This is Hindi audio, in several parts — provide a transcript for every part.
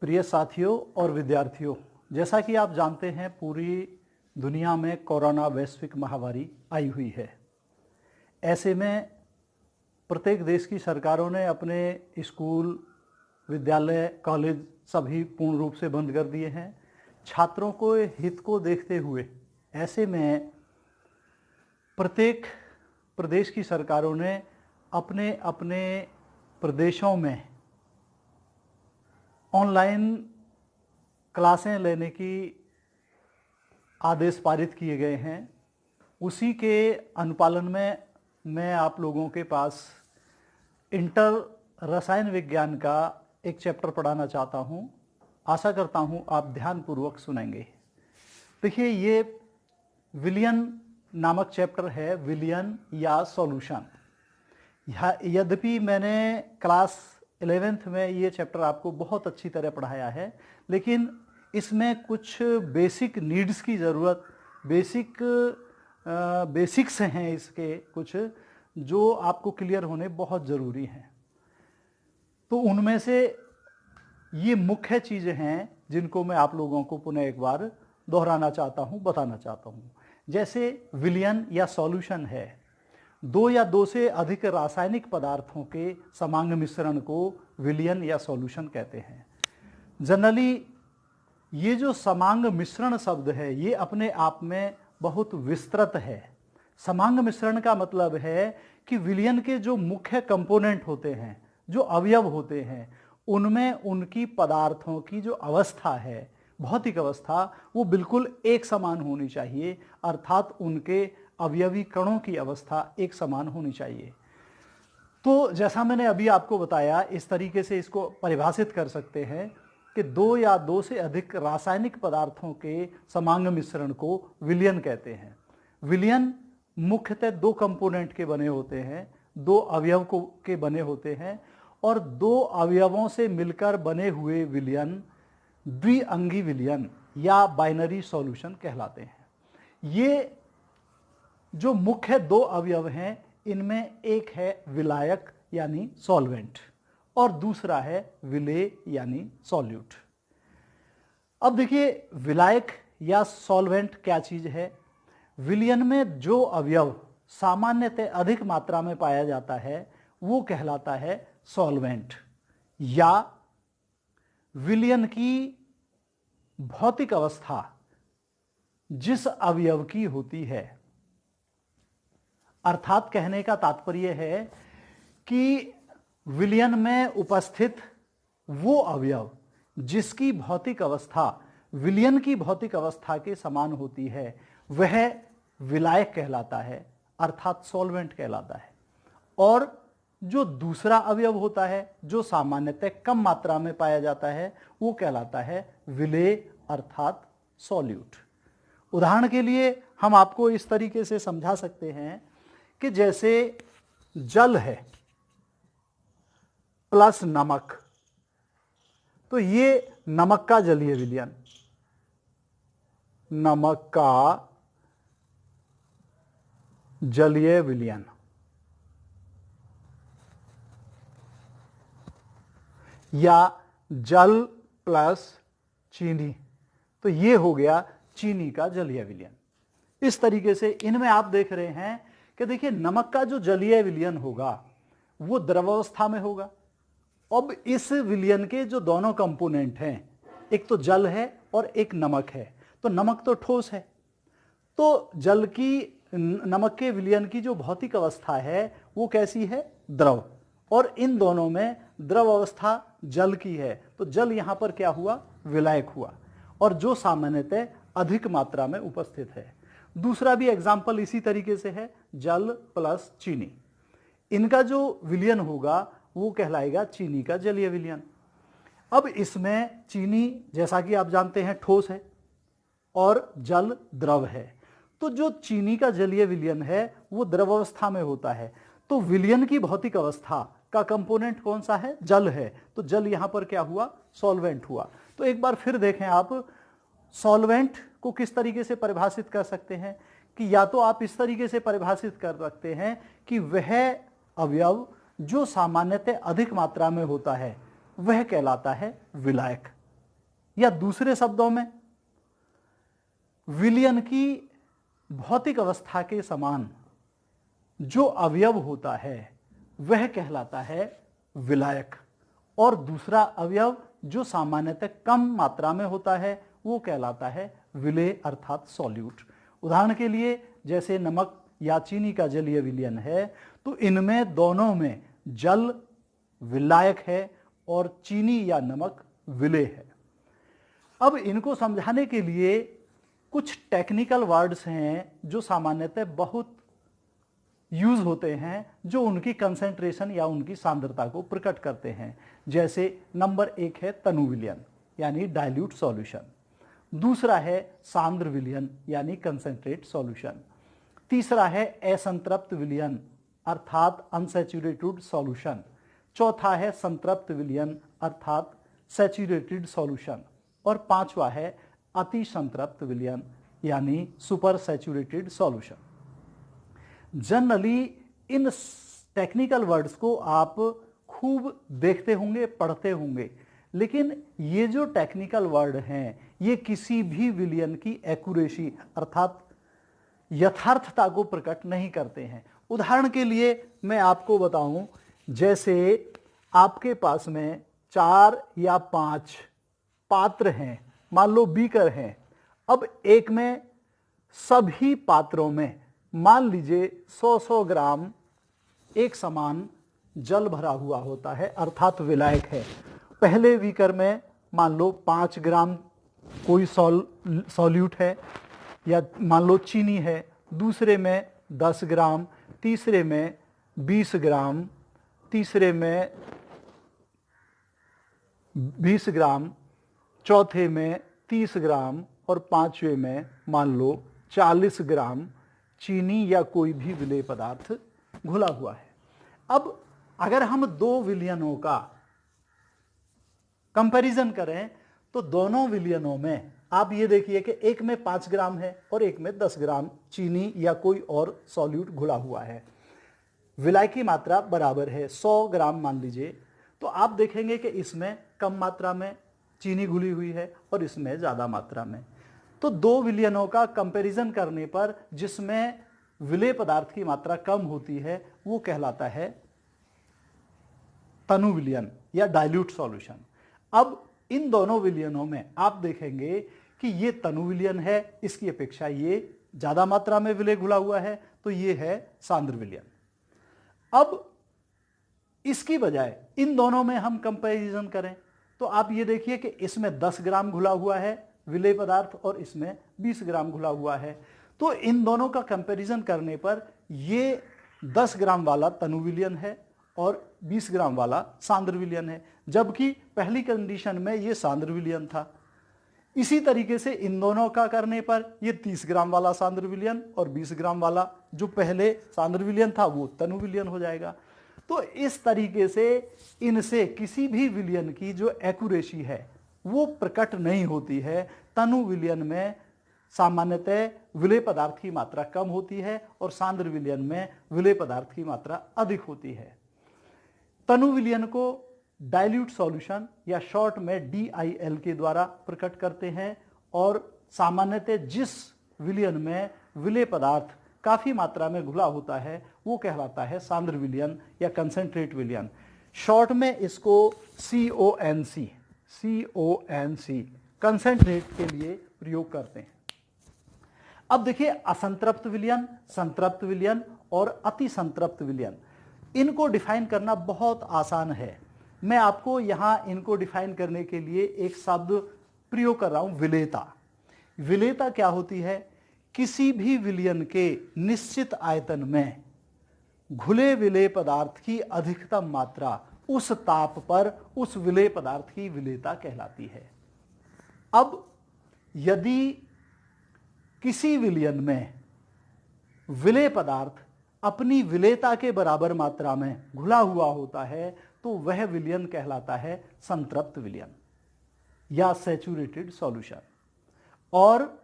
प्रिय साथियों और विद्यार्थियों, जैसा कि आप जानते हैं पूरी दुनिया में कोरोना वैश्विक महामारी आई हुई है। ऐसे में प्रत्येक देश की सरकारों ने अपने स्कूल, विद्यालय, कॉलेज सभी पूर्ण रूप से बंद कर दिए हैं। छात्रों को हित को देखते हुए ऐसे में प्रत्येक प्रदेश की सरकारों ने अपने अपने प्रदेशों में ऑनलाइन क्लासें लेने की आदेश पारित किए गए हैं। उसी के अनुपालन में मैं आप लोगों के पास इंटर रसायन विज्ञान का एक चैप्टर पढ़ाना चाहता हूं। आशा करता हूं आप ध्यानपूर्वक सुनेंगे। देखिए, ये विलयन नामक चैप्टर है, विलयन या सॉल्यूशन। यद्यपि मैंने क्लास 11th में ये चैप्टर आपको बहुत अच्छी तरह पढ़ाया है, लेकिन इसमें कुछ बेसिक नीड्स की ज़रूरत, बेसिक्स हैं इसके कुछ, जो आपको क्लियर होने बहुत ज़रूरी हैं। तो उनमें से ये मुख्य चीज़ें हैं जिनको मैं आप लोगों को पुनः एक बार दोहराना चाहता हूँ, बताना चाहता हूँ। जैसे विलयन या सॉल्यूशन है, दो या दो से अधिक रासायनिक पदार्थों के समांग मिश्रण को विलयन या सॉल्यूशन कहते हैं। जनरली ये जो समांग मिश्रण शब्द है ये अपने आप में बहुत विस्तृत है। समांग मिश्रण का मतलब है कि विलयन के जो मुख्य कंपोनेंट होते हैं, जो अवयव होते हैं, उनमें उनकी पदार्थों की जो अवस्था है, भौतिक अवस्था, वो बिल्कुल एक समान होनी चाहिए, अर्थात उनके अवयवी कणों की अवस्था एक समान होनी चाहिए। तो जैसा मैंने अभी आपको बताया, इस तरीके से इसको परिभाषित कर सकते हैं कि दो या दो से अधिक रासायनिक पदार्थों के समांग मिश्रण को विलयन कहते हैं। विलयन मुख्यतः दो कंपोनेंट के बने होते हैं, दो अवयव के बने होते हैं, और दो अवयवों से मिलकर बने हुए विलयन द्विअंगी विलयन या बाइनरी सॉल्यूशन कहलाते हैं। ये जो मुख्य दो अवयव हैं, इनमें एक है विलायक यानी सॉल्वेंट और दूसरा है विलेय यानी सॉल्यूट। अब देखिए, विलायक या सॉल्वेंट क्या चीज है। विलयन में जो अवयव सामान्यतः अधिक मात्रा में पाया जाता है वो कहलाता है सॉल्वेंट, या विलयन की भौतिक अवस्था जिस अवयव की होती है, अर्थात कहने का तात्पर्य है कि विलयन में उपस्थित वो अवयव जिसकी भौतिक अवस्था विलयन की भौतिक अवस्था के समान होती है, वह विलायक कहलाता है, अर्थात सॉल्वेंट कहलाता है। और जो दूसरा अवयव होता है जो सामान्यतः कम मात्रा में पाया जाता है, वो कहलाता है विलेय अर्थात सॉल्यूट। उदाहरण के लिए हम आपको इस तरीके से समझा सकते हैं कि जैसे जल है प्लस नमक, तो ये नमक का जलीय विलयन, नमक का जलीय विलयन, या जल प्लस चीनी, तो ये हो गया चीनी का जलीय विलयन। इस तरीके से इनमें आप देख रहे हैं कि देखिए, नमक का जो जलीय विलयन होगा वो द्रवावस्था में होगा। अब इस विलयन के जो दोनों कंपोनेंट हैं, एक तो जल है और एक नमक है, तो नमक तो ठोस है, तो जल की नमक के विलयन की जो भौतिक अवस्था है वो कैसी है, द्रव, और इन दोनों में द्रव अवस्था जल की है, तो जल यहां पर क्या हुआ, विलायक हुआ, और जो सामान्यतः अधिक मात्रा में उपस्थित है। दूसरा भी एग्जाम्पल इसी तरीके से है, जल प्लस चीनी, इनका जो विलयन होगा वो कहलाएगा चीनी का जलीय विलयन। अब इसमें चीनी जैसा कि आप जानते हैं ठोस है और जल द्रव है, तो जो चीनी का जलीय विलयन है वो द्रवावस्था में होता है, तो विलयन की भौतिक अवस्था का कंपोनेंट कौन सा है, जल है, तो जल यहां पर क्या हुआ, सॉल्वेंट हुआ। तो एक बार फिर देखें आप, सॉल्वेंट को किस तरीके से परिभाषित कर सकते हैं कि या तो आप इस तरीके से परिभाषित कर सकते हैं कि वह अवयव जो सामान्यतः अधिक मात्रा में होता है वह कहलाता है विलायक, या दूसरे शब्दों में विलयन की भौतिक अवस्था के समान जो अवयव होता है वह कहलाता है विलायक, और दूसरा अवयव जो सामान्यतः कम मात्रा में होता है वो कहलाता है विलेय अर्थात सॉल्यूट। उदाहरण के लिए जैसे नमक या चीनी का जलीय विलयन है, तो इनमें दोनों में जल विलायक है और चीनी या नमक विलेय है। अब इनको समझाने के लिए कुछ टेक्निकल वर्ड्स हैं जो सामान्यतः बहुत यूज होते हैं, जो उनकी कंसेंट्रेशन या उनकी सांद्रता को प्रकट करते हैं। जैसे नंबर 1 है तनु विलयन यानी डाइल्यूट सॉल्यूशन, दूसरा है सांद्र विलयन यानी कंसेंट्रेट सॉल्यूशन, तीसरा है असंतृप्त विलयन अर्थात अनसैचुरेटेड सॉल्यूशन, चौथा है संतृप्त विलयन अर्थात सैचुरेटेड सॉल्यूशन, और पांचवा है अति संतृप्त विलयन यानी super saturated solution. Generally in technical words को आप खूब देखते होंगे, पढ़ते होंगे, लेकिन ये जो टेक्निकल वर्ड हैं ये किसी भी विलयन की एक्यूरेसी अर्थात यथार्थता को प्रकट नहीं करते हैं। उदाहरण के लिए मैं आपको बताऊं, जैसे आपके पास में 4 या 5 पात्र हैं, मान लो बीकर हैं। अब एक में सभी पात्रों में मान लीजिए 100-100 ग्राम एक समान जल भरा हुआ होता है अर्थात विलायक है। पहले बीकर में मान लो 5 ग्राम कोई सॉल्यूट है या मान लो चीनी है, दूसरे में 10 ग्राम, तीसरे में 20 ग्राम, तीसरे में 20 ग्राम, चौथे में 30 ग्राम और पांचवे में मान लो 40 ग्राम चीनी या कोई भी विलेय पदार्थ घुला हुआ है। अब अगर हम दो विलयनों का कंपैरिजन करें तो दोनों विलयनों में आप ये देखिए कि एक में 5 ग्राम है और एक में 10 ग्राम चीनी या कोई और सॉल्यूट घुला हुआ है। विलाय की मात्रा बराबर है, 100 ग्राम मान लीजिए, तो आप देखेंगे कि इसमें कम मात्रा में चीनी घुली हुई है और इसमें ज़्यादा मात्रा में। तो दो विलयनों का कंपैरिजन करने पर जिसमें विलेय पदार्थ की मात्रा कम होती है वो कहलाता है तनु विलयन या डाइल्यूट सॉल्यूशन। अब इन दोनों विलयनों में आप देखेंगे कि ये तनु विलयन है, इसकी अपेक्षा ये ज़्यादा मात्रा में विलेय घुला हुआ है, तो ये है सांद्र विलयन। अब इसकी बजाय इन दोनों में हम कंपैरिजन करें तो आप ये देखिए कि इसमें 10 ग्राम घुला हुआ है विलेय पदार्थ और इसमें 20 ग्राम घुला हुआ है। तो इन दोनों का कंपैरिजन करने पर ये 10 ग्राम वाला तनु विलयन है और 20 ग्राम वाला सांद्र विलयन है, जबकि पहली कंडीशन में ये सांद्र विलयन था। इसी तरीके से इन दोनों का करने पर ये 30 ग्राम वाला सांद्र विलयन और 20 ग्राम वाला जो पहले सांद्र विलयन था वो तनु विलयन हो जाएगा। तो इस तरीके से इनसे किसी भी विलयन की जो एक्यूरेसी है वो प्रकट नहीं होती है। तनु विलयन में सामान्यतः विलेय पदार्थ की मात्रा कम होती है और सांद्र विलयन में विलेय पदार्थ की मात्रा अधिक होती है। तनु विलयन को डाइल्यूट सॉल्यूशन या शॉर्ट में DIL के द्वारा प्रकट करते हैं, और सामान्यतः जिस विलयन में विलेय पदार्थ काफी मात्रा में घुला होता है वो कहलाता है सांद्र विलयन या कंसेंट्रेट विलयन। शॉर्ट में इसको CONC कंसेंट्रेट के लिए प्रयोग करते हैं। अब देखिए असंतृप्त विलयन, संतृप्त विलयन और अति संतृप्त विलयन, इनको डिफाइन करना बहुत आसान है। मैं आपको यहां इनको डिफाइन करने के लिए एक शब्द प्रयोग कर रहा हूं, विलेयता। विलेयता क्या होती है? किसी भी विलयन के निश्चित आयतन में घुले विलेय पदार्थ की अधिकतम मात्रा उस ताप पर उस विलेय पदार्थ की विलेयता कहलाती है। अब यदि किसी विलयन में विलेय पदार्थ अपनी विलेयता के बराबर मात्रा में घुला हुआ होता है तो वह विलयन कहलाता है संतृप्त विलयन या सैचुरेटेड सॉल्यूशन, और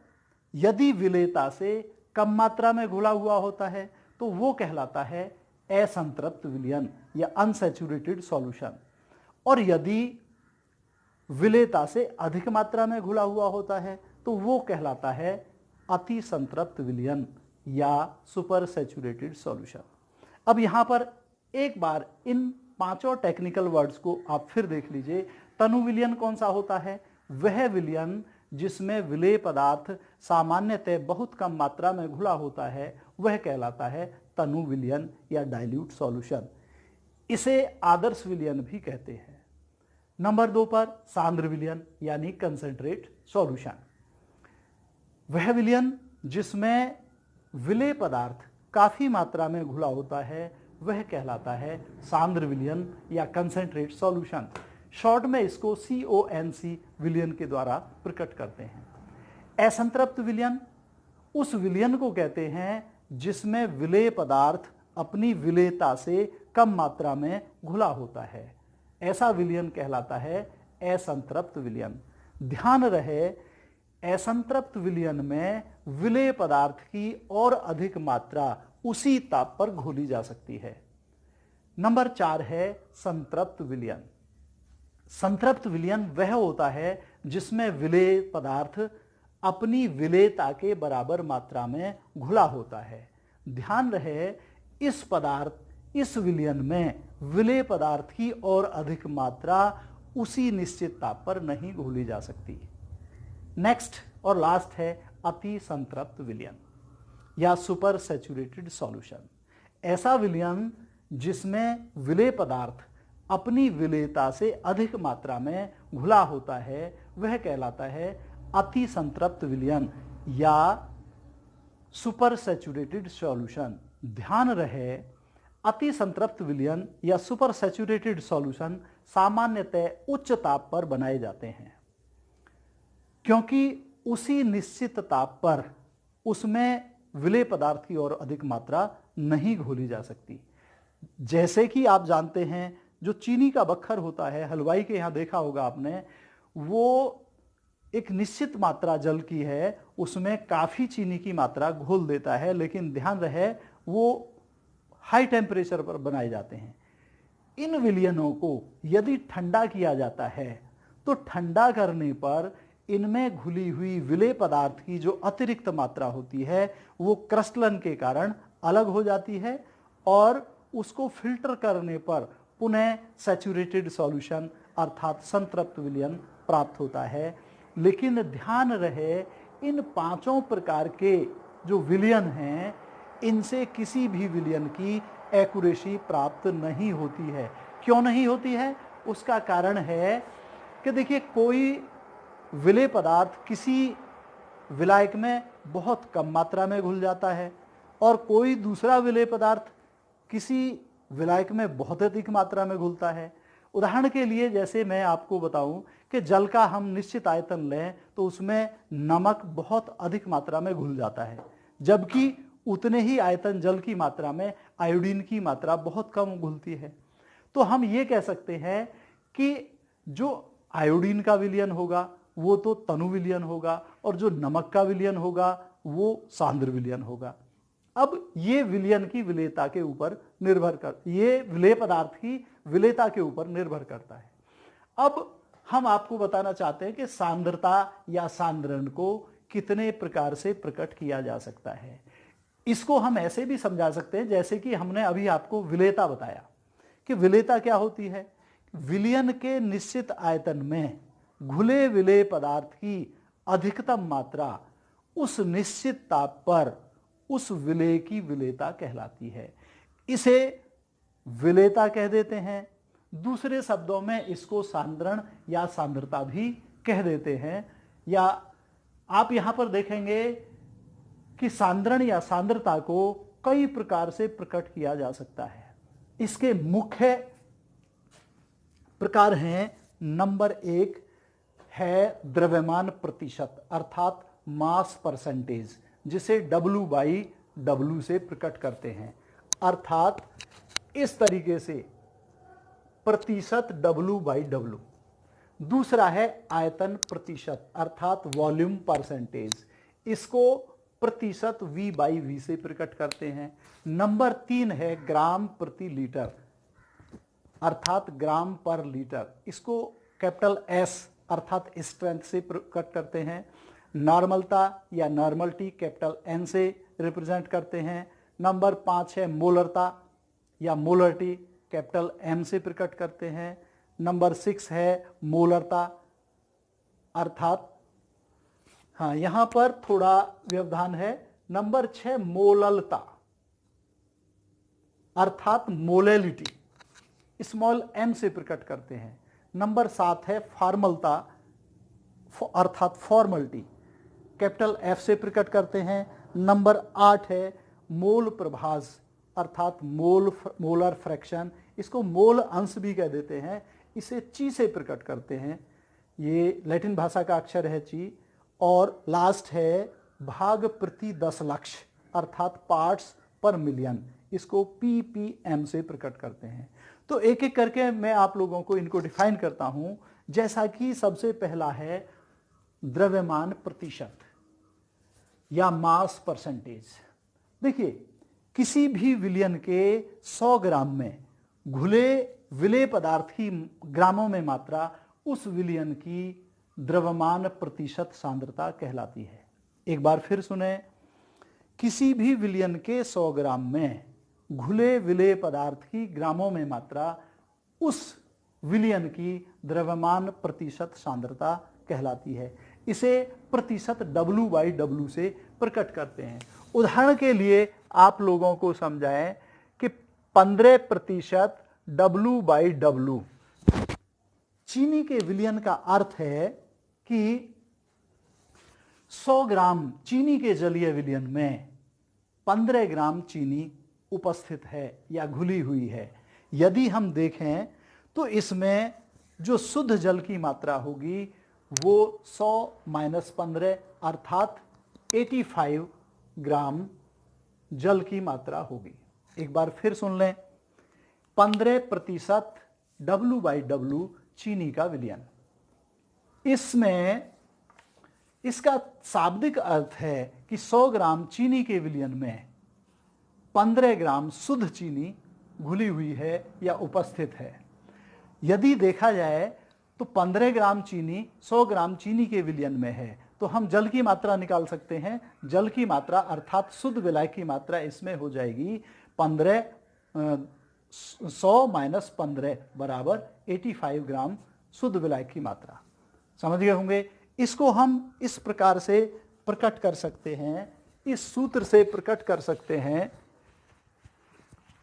यदि विलेयता से कम मात्रा में घुला हुआ होता है तो वो कहलाता है असंतृप्त विलयन या अनसैचुरेटेड सॉल्यूशन। और यदि विलेयता से अधिक मात्रा में घुला हुआ होता है तो वो कहलाता है अति संतृप्त विलयन या सुपर सैचुरेटेड सॉल्यूशन। अब यहां पर एक बार इन पांचों टेक्निकल वर्ड्स को आप फिर देख लीजिए। तनु विलयन कौन सा होता है? वह विलयन जिसमें विलेय पदार्थ सामान्यतः बहुत कम मात्रा में घुला होता है वह कहलाता है तनु विलयन या डाइल्यूट सॉल्यूशन। इसे आदर्श विलयन भी कहते हैं। नंबर 2 पर सांद्र विलयन यानी कंसंट्रेट सॉल्यूशन। वह विलयन जिसमें विलेय पदार्थ काफी मात्रा में घुला होता है वह कहलाता है सांद्र विलयन या कंसंट्रेट सॉल्यूशन। शॉर्ट में इसको CONC विलयन के द्वारा प्रकट करते हैं। असंतृप्त विलयन उस विलयन को कहते हैं जिसमें विलेय पदार्थ अपनी विलेयता से कम मात्रा में घुला होता है, ऐसा विलयन कहलाता है असंतृप्त विलयन। ध्यान रहे असंतृप्त विलयन में विलेय पदार्थ की और अधिक मात्रा उसी ताप पर घोली जा सकती है। नंबर 4 है संतृप्त विलयन। संतृप्त विलयन वह होता है जिसमें विलेय पदार्थ अपनी विलेयता के बराबर मात्रा में घुला होता है। ध्यान रहे इस विलयन में विलेय पदार्थ की और अधिक मात्रा उसी निश्चित ताप पर नहीं घोली जा सकती। नेक्स्ट और लास्ट है अति संतृप्त विलयन या सुपर सैचुरेटेड सॉल्यूशन। ऐसा विलयन जिसमें विलेय पदार्थ अपनी विलेयता से अधिक मात्रा में घुला होता है वह कहलाता है अति संतृप्त विलयन या सुपर सैचुरेटेड सॉल्यूशन। ध्यान रहे अति संतृप्त विलयन या सुपर सैचुरेटेड सॉल्यूशन सामान्यतः उच्च ताप पर बनाए जाते हैं क्योंकि उसी निश्चित ताप पर उसमें विलेय पदार्थ की और अधिक मात्रा नहीं घोली जा सकती। जैसे कि आप जानते हैं जो चीनी का बक्खर होता है, हलवाई के यहाँ देखा होगा आपने, वो एक निश्चित मात्रा जल की है, उसमें काफी चीनी की मात्रा घोल देता है, लेकिन ध्यान रहे वो हाई टेम्परेचर पर बनाए जाते हैं। इन विलयनों को यदि ठंडा किया जाता है तो ठंडा करने पर इनमें घुली हुई विलेय पदार्थ की जो अतिरिक्त मात्रा होती है वो क्रिस्टलन के कारण अलग हो जाती है और उसको फिल्टर करने पर पुनः सैचुरेटेड सॉल्यूशन अर्थात संतृप्त विलयन प्राप्त होता है। लेकिन ध्यान रहे इन पांचों प्रकार के जो विलयन हैं इनसे किसी भी विलयन की एक्यूरेसी प्राप्त नहीं होती है। क्यों नहीं होती है? उसका कारण है कि देखिए कोई विलेय पदार्थ किसी विलायक में बहुत कम मात्रा में घुल जाता है और कोई दूसरा विलेय पदार्थ किसी विलायक में बहुत अधिक मात्रा में घुलता है। उदाहरण के लिए जैसे मैं आपको बताऊं कि जल का हम निश्चित आयतन लें तो उसमें नमक बहुत अधिक मात्रा में घुल जाता है, जबकि उतने ही आयतन जल की मात्रा में आयोडीन की मात्रा बहुत कम घुलती है। तो हम ये कह सकते हैं कि जो आयोडीन का विलयन होगा वो तो तनु विलयन होगा और जो नमक का विलयन होगा वो सांद्र विलयन होगा। अब ये विलयन की विलेयता के ऊपर ये विलेय पदार्थ की विलेयता के ऊपर निर्भर करता है। अब हम आपको बताना चाहते हैं कि सांद्रता या सांद्रण को कितने प्रकार से प्रकट किया जा सकता है। इसको हम ऐसे भी समझा सकते हैं जैसे कि हमने अभी आपको विलेयता बताया कि विलेयता क्या होती है। विलयन के निश्चित आयतन में घुले विलेय पदार्थ की अधिकतम मात्रा उस निश्चित ताप पर उस विलेय की विलेयता कहलाती है। इसे विलेयता कह देते हैं। दूसरे शब्दों में इसको सांद्रण या सांद्रता भी कह देते हैं। या आप यहां पर देखेंगे कि सांद्रण या सांद्रता को कई प्रकार से प्रकट किया जा सकता है। इसके मुख्य प्रकार हैं। नंबर 1 है द्रव्यमान प्रतिशत अर्थात मास परसेंटेज, जिसे W/W से प्रकट करते हैं, अर्थात इस तरीके से प्रतिशत W/W। दूसरा है आयतन प्रतिशत अर्थात वॉल्यूम परसेंटेज, इसको प्रतिशत V/V से प्रकट करते हैं। नंबर 3 है ग्राम प्रति लीटर अर्थात ग्राम पर लीटर, इसको कैपिटल S अर्थात स्ट्रेंथ से प्रकट करते हैं। नॉर्मलता या नॉर्मलिटी कैपिटल एन से रिप्रेजेंट करते हैं। नंबर 5 है मोलरता या मोलरिटी, कैपिटल एम से प्रकट करते हैं। नंबर 6 है मोलरता, अर्थात हाँ यहां पर थोड़ा व्यवधान है। नंबर 6 मोललता अर्थात मोलेलिटी, स्मॉल एम से प्रकट करते हैं। नंबर 7 है फॉर्मलता अर्थात फॉर्मलिटी, कैपिटल एफ से प्रकट करते हैं। नंबर 8 है मोल प्रभाज अर्थात मोलर फ्रैक्शन, इसको मोल अंश भी कह देते हैं, इसे ची से प्रकट करते हैं। ये लैटिन भाषा का अक्षर है ची। और लास्ट है भाग प्रति 10 लक्ष अर्थात पार्ट्स पर मिलियन, इसको ppm से प्रकट करते हैं। तो एक एक करके मैं आप लोगों को इनको डिफाइन करता हूं। जैसा कि सबसे पहला है द्रव्यमान प्रतिशत या मास परसेंटेज। देखिए किसी भी विलयन के 100 ग्राम में घुले विलेय पदार्थ की ग्रामों में मात्रा उस विलयन की द्रव्यमान प्रतिशत सांद्रता कहलाती है। एक बार फिर सुने, किसी भी विलयन के 100 ग्राम में घुले विलेय पदार्थ की ग्रामों में मात्रा उस विलयन की द्रव्यमान प्रतिशत सांद्रता कहलाती है। इसे प्रतिशत W/W से प्रकट करते हैं। उदाहरण के लिए आप लोगों को समझाएं कि 15% W/W चीनी के विलयन का अर्थ है कि 100 ग्राम चीनी के जलीय विलयन में 15 ग्राम चीनी उपस्थित है या घुली हुई है। यदि हम देखें तो इसमें जो शुद्ध जल की मात्रा होगी वो 100 - 15 अर्थात 85 ग्राम जल की मात्रा होगी। एक बार फिर सुन लें, 15% W/W चीनी का विलयन। इसमें इसका शाब्दिक अर्थ है कि 100 ग्राम चीनी के विलयन में 15 ग्राम शुद्ध चीनी घुली हुई है या उपस्थित है। यदि देखा जाए तो 15 ग्राम चीनी 100 ग्राम चीनी के विलयन में है तो हम जल की मात्रा निकाल सकते हैं। जल की मात्रा अर्थात शुद्ध विलायक की मात्रा इसमें हो जाएगी 100 - 15 बराबर 85 ग्राम शुद्ध विलायक की मात्रा। समझ गए होंगे। इसको हम इस प्रकार से प्रकट कर सकते हैं, इस सूत्र से प्रकट कर सकते हैं।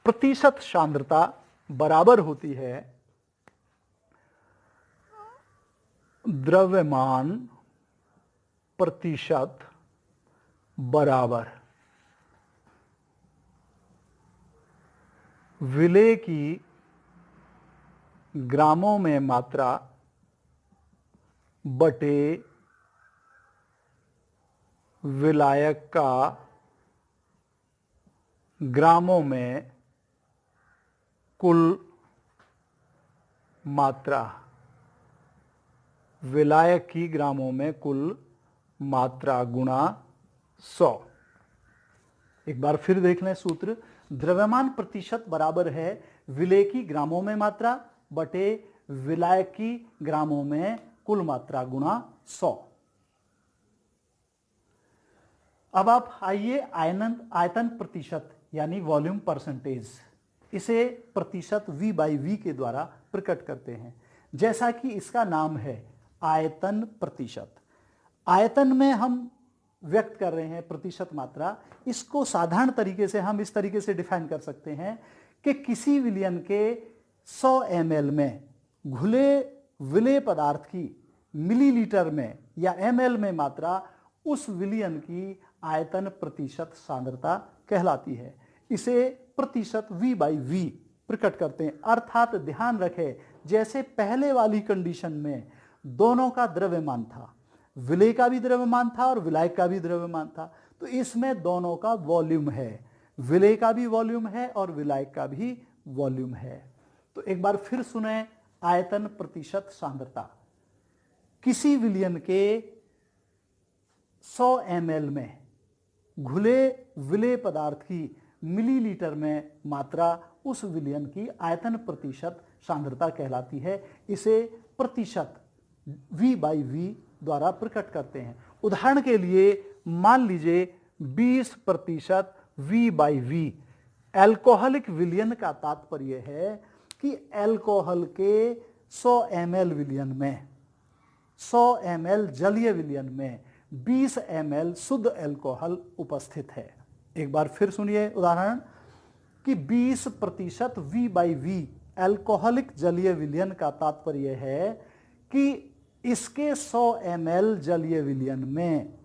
प्रतिशत सांद्रता बराबर होती है द्रव्यमान प्रतिशत बराबर विलेय की ग्रामों में मात्रा बटे विलायक का ग्रामों में कुल मात्रा। विलायक की ग्रामों में कुल मात्रा गुणा 100। एक बार फिर देख लें सूत्र। द्रव्यमान प्रतिशत बराबर है विलेय की ग्रामों में मात्रा बटे विलायक की ग्रामों में कुल मात्रा गुणा 100। अब आप आइए आयतन प्रतिशत यानी वॉल्यूम परसेंटेज, इसे प्रतिशत V/V के द्वारा प्रकट करते हैं। जैसा कि इसका नाम है आयतन प्रतिशत। आयतन में हम व्यक्त कर रहे हैं प्रतिशत मात्रा। इसको साधारण तरीके से हम इस तरीके से डिफाइन कर सकते हैं कि किसी विलयन के 100 ml में घुले विलेय पदार्थ की मिलीलीटर में या ml में मात्रा उस विलयन की आयतन प्रतिशत सांद्रता कहलाती है। इसे प्रतिशत V/V प्रकट करते हैं। अर्थात ध्यान रखें, जैसे पहले वाली कंडीशन में दोनों का द्रव्यमान था, विलेय का भी द्रव्यमान था और विलायक का भी द्रव्यमान था, तो इसमें दोनों का वॉल्यूम है। विलेय का भी वॉल्यूम है और विलायक का भी वॉल्यूम है। तो एक बार फिर सुने, आयतन प्रतिशत सांद्रता किसी विलयन के 100 ml में घुले विलेय पदार्थ की मिलीलीटर में मात्रा उस विलयन की आयतन प्रतिशत सांद्रता कहलाती है। इसे प्रतिशत V/V द्वारा प्रकट करते हैं। उदाहरण के लिए मान लीजिए 20% V/V। एल्कोहलिक विलयन का तात्पर्य है कि एल्कोहल के 100 ml विलयन में, 100 ml जलीय विलयन में 20 ml शुद्ध एल्कोहल उपस्थित है। एक बार फिर सुनिए उदाहरण कि 20% V/V एल्कोहलिक जलीय विलयन का तात्पर्य है कि इसके 100 ml जलीय विलयन में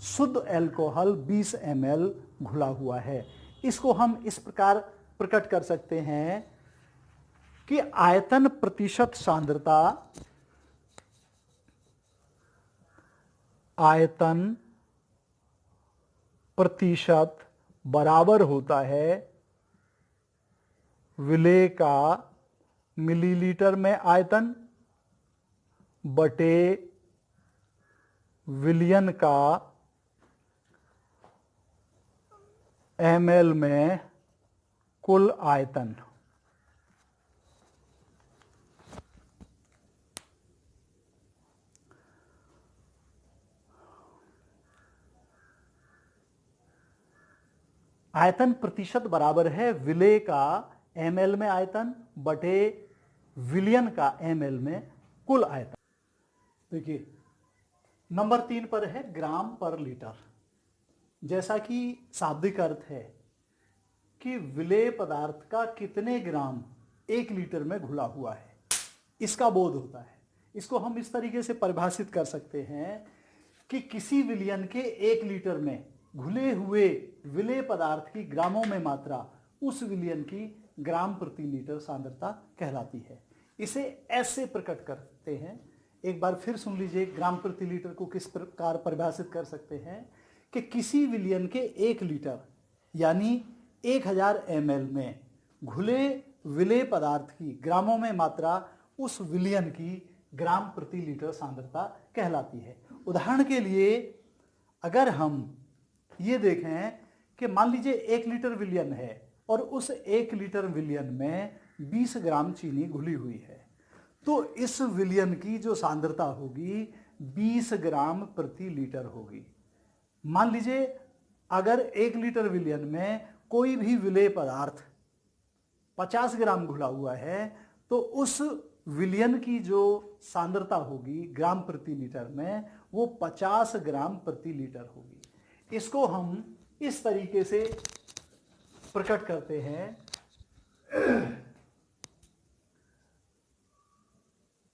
शुद्ध एल्कोहल 20 ml घुला हुआ है। इसको हम इस प्रकार प्रकट कर सकते हैं कि आयतन प्रतिशत सांद्रता, आयतन प्रतिशत बराबर होता है विलेय का मिलीलीटर में आयतन बटे विलयन का ml में कुल आयतन। आयतन प्रतिशत बराबर है विलेय का ml में आयतन बटे विलयन का ml में कुल आयतन। देखिए नंबर 3 पर है ग्राम पर लीटर। जैसा कि शाब्दिक अर्थ है कि विलेय पदार्थ का कितने ग्राम 1 लीटर में घुला हुआ है, इसका बोध होता है। इसको हम इस तरीके से परिभाषित कर सकते हैं कि किसी विलयन के 1 लीटर में घुले हुए विलेय पदार्थ की ग्रामों में मात्रा उस विलयन की ग्राम प्रति लीटर सांद्रता कहलाती है। इसे ऐसे प्रकट करते हैं। एक बार फिर सुन लीजिए, ग्राम प्रति लीटर को किस प्रकार परिभाषित कर सकते हैं कि किसी विलयन के 1 लीटर यानी 1000 ml में घुले विलेय पदार्थ की ग्रामों में मात्रा उस विलयन की ग्राम प्रति लीटर सांद्रता कहलाती है। उदाहरण के लिए अगर हम ये देखें कि मान लीजिए 1 लीटर विलयन है और उस 1 लीटर विलयन में 20 ग्राम चीनी घुली हुई है, तो इस विलयन की जो सांद्रता होगी 20 ग्राम प्रति लीटर होगी। मान लीजिए अगर 1 लीटर विलयन में कोई भी विलेय पदार्थ 50 ग्राम घुला हुआ है, तो उस विलयन की जो सांद्रता होगी ग्राम प्रति लीटर में वो 50 ग्राम प्रति लीटर होगी। इसको हम इस तरीके से प्रकट करते हैं,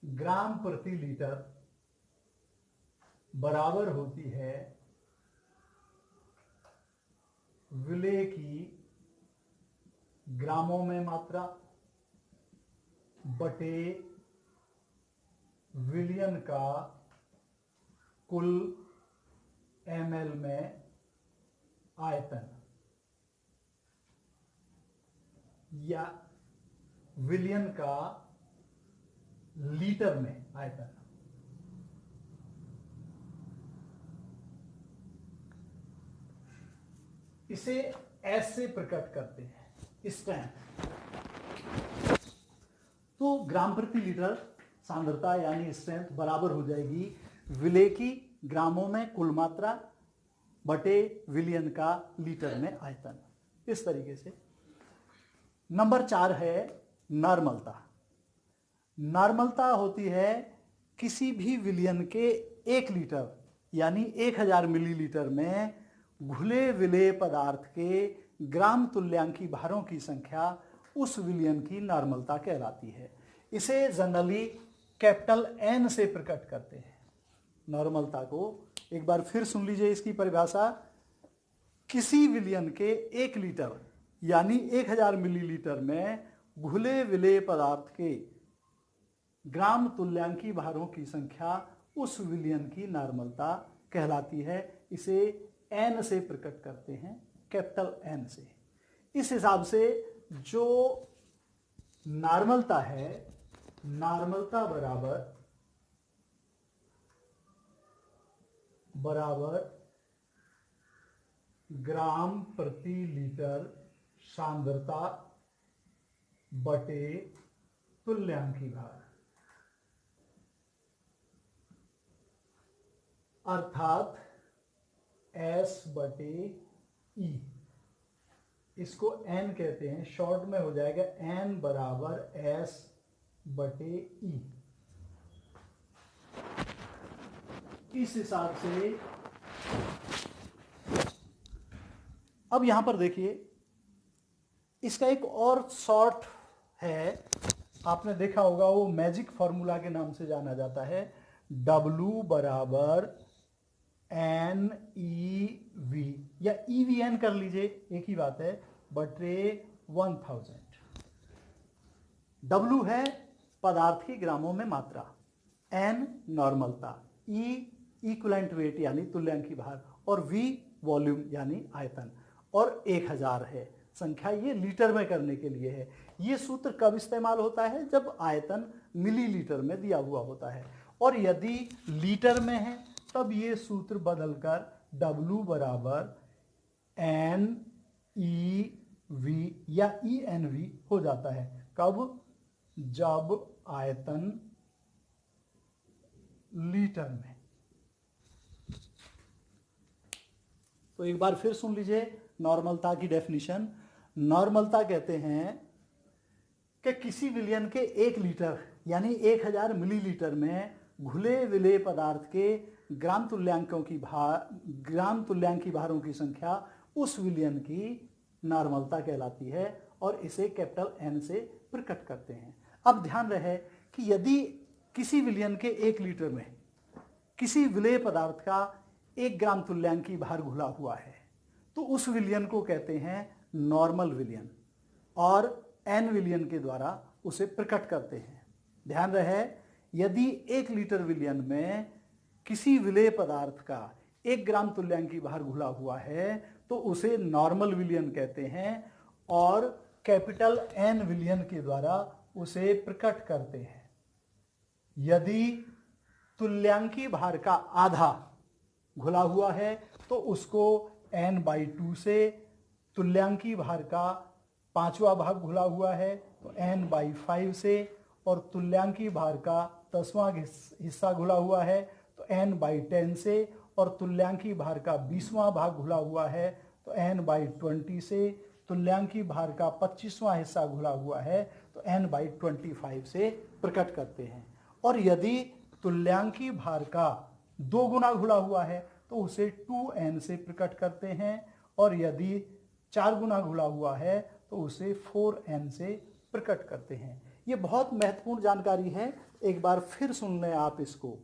ग्राम प्रति लीटर बराबर होती है विलेय की ग्रामों में मात्रा बटे विलयन का कुल ml में आयतन, या विलयन का लीटर में आयतन। इसे ऐसे प्रकट करते हैं स्ट्रेंथ। तो ग्राम प्रति लीटर सांद्रता यानी स्ट्रेंथ बराबर हो जाएगी विलेय की ग्रामों में कुल मात्रा बटे विलयन का लीटर में आयतन। इस तरीके से। नंबर 4 है नॉर्मलता। नॉर्मलता होती है किसी भी विलयन के 1 लीटर यानी 1000 मिलीलीटर में घुले विलेय पदार्थ के ग्राम तुल्यांकी भारों की संख्या उस विलयन की नॉर्मलता कहलाती है। इसे जनरली कैपिटल N से प्रकट करते हैं नॉर्मलता को। एक बार फिर सुन लीजिए इसकी परिभाषा। किसी विलयन के 1 लीटर यानी 1000 मिलीलीटर में घुले विलेय पदार्थ के ग्राम तुल्यांकी भारों की संख्या उस विलयन की नॉर्मलता कहलाती है। इसे N से प्रकट करते हैं, कैपिटल N से। इस हिसाब से जो नॉर्मलता है, नॉर्मलता बराबर ग्राम प्रति लीटर सांद्रता बटे तुल्यांकी भार। अर्थात S/E, इसको n कहते हैं, शॉर्ट में हो जाएगा n बराबर S/E। इस हिसाब से अब यहां पर देखिए, इसका एक और शॉर्ट है, आपने देखा होगा, वो मैजिक फॉर्मूला के नाम से जाना जाता है, W बराबर NeV, या EVN कर लीजिए, एक ही बात है, बटे 1000। W है पदार्थ की ग्रामों में मात्रा, N नॉर्मलता, E इक्विवेलेंट वेट यानी तुल्यांकी भार, और V वॉल्यूम यानी आयतन, और 1000 है संख्या, ये लीटर में करने के लिए है। ये सूत्र कब इस्तेमाल होता है? जब आयतन मिलीलीटर में दिया हुआ होता है, और यदि लीटर में है तब ये सूत्र बदलकर W बराबर NeV या ENV हो जाता है। कब? जब आयतन लीटर में। तो एक बार फिर सुन लीजिए नॉर्मलता की डेफिनेशन। नॉर्मलता कहते हैं कि किसी विलयन के 1 लीटर यानी 1000 मिलीलीटर में घुले विले पदार्थ के ग्राम तुल्यांकी भारों की संख्या उस विलयन की नॉर्मलता कहलाती है, और इसे कैपिटल N से प्रकट करते हैं। अब ध्यान रहे कि यदि किसी विलयन के 1 लीटर में किसी विलेय पदार्थ का 1 ग्राम तुल्यांकी भार घुला हुआ है, तो उस विलयन को कहते हैं नॉर्मल विलयन, और N विलयन के द्वारा उसे प्रकट करते हैं। ध्यान रहे, यदि 1 लीटर विलयन में किसी विलेय पदार्थ का 1 ग्राम तुल्यांकी भार घुला हुआ है तो उसे नॉर्मल विलयन कहते हैं, और कैपिटल N विलयन के द्वारा उसे प्रकट करते हैं। यदि तुल्यांकी भार का आधा घुला हुआ है तो उसको N/2 से, तुल्यांकी भार का 5वां भाग घुला हुआ है तो N/5 से, और तुल्यांकी भार का 10वां हिस्सा घुला हुआ है तो N/10 से, और तुल्यांकी भार का 20वां भाग घुला हुआ है तो N/20 से, तुल्यांकी भार का 25वां हिस्सा घुला हुआ है तो N/25 से प्रकट करते हैं। और यदि तुल्यांकी भार का 2 गुना घुला हुआ है तो उसे 2N से प्रकट करते हैं, और यदि 4 गुना घुला हुआ है तो उसे 4N से प्रकट करते हैं। ये बहुत महत्वपूर्ण जानकारी है, एक बार फिर सुन लें आप इसको।